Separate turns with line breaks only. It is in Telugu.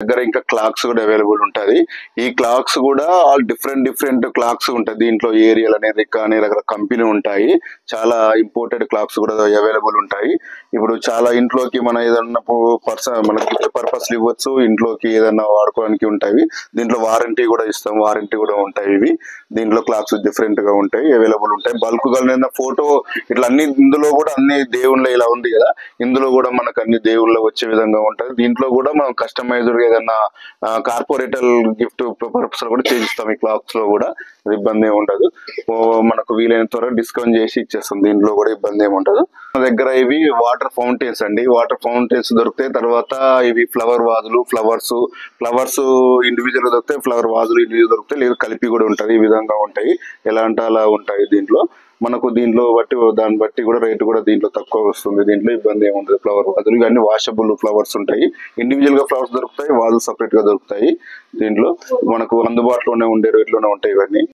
దగ్గర ఇంకా క్లాక్స్ కూడా అవైలబుల్ ఉంటది. ఈ క్లాక్స్ కూడా ఆల్ డిఫరెంట్ క్లాక్స్ ఉంటాయి. దీంట్లో ఏరియల్ అనేది కానీ రకరకాల కంపెనీ ఉంటాయి. చాలా ఇంపోర్టెడ్ క్లాక్స్ కూడా అవైలబుల్ ఉంటాయి. ఇప్పుడు చాలా ఇంట్లోకి మన ఏదన్నా మన గిఫ్ట్ పర్పస్ ఇవ్వచ్చు, ఇంట్లోకి ఏదన్నా వాడుకోవడానికి ఉంటాయి. దీంట్లో వారంటీ కూడా ఇస్తాం, వారంటీ కూడా ఉంటాయి. ఇవి దీంట్లో క్లాక్స్ డిఫరెంట్ గా ఉంటాయి, అవైలబుల్ ఉంటాయి. బల్క్ గా ఫోటో ఇట్లా అన్ని ఇందులో కూడా అన్ని దేవుళ్ళ ఇలా ఉంది కదా, ఇందులో కూడా మనకు అన్ని దేవుళ్ళ వచ్చే విధంగా ఉంటది. దీంట్లో కూడా మనం కస్టమైజ్డ్ ఏదన్నా కార్పొరేటల్ గిఫ్ట్ పర్పస్ లో కూడా చేయిస్తాం. ఈ క్లాక్స్ లో కూడా ఇబ్బంది ఏమి ఉండదు. మనకు వీలైన త్వరగా డిస్కౌంట్ చేసి ఇచ్చేస్తాం. దీంట్లో కూడా ఇబ్బంది ఏమి ఉండదు. మన దగ్గర ఇవి వాటర్ ఫౌంటైన్స్ అండి. వాటర్ ఫౌంటైన్స్ దొరుకుతాయి. తర్వాత ఇవి ఫ్లవర్ వాజులు, ఫ్లవర్స్ ఇండివిజువల్ గా దొరుకుతాయి, ఫ్లవర్ వాజులు ఇండివిజువల్ దొరుకుతాయి, లేదా కలిపి కూడా ఉంటది. ఈ విధంగా ఉంటాయి, ఎలా అంటే అలా ఉంటాయి. దీంట్లో మనకు దాన్ని బట్టి కూడా రేటు కూడా దీంట్లో తక్కువ వస్తుంది. దీంట్లో ఇబ్బంది ఏమి ఉండదు. ఫ్లవర్ వాజులు ఇవన్నీ వాషబుల్ ఫ్లవర్స్ ఉంటాయి. ఇండివిజువల్ గా ఫ్లవర్స్ దొరుకుతాయి, వాజులు సపరేట్ గా దొరుకుతాయి. దీంట్లో మనకు అందుబాటులోనే ఉండే రేట్లోనే ఉంటాయి ఇవన్నీ.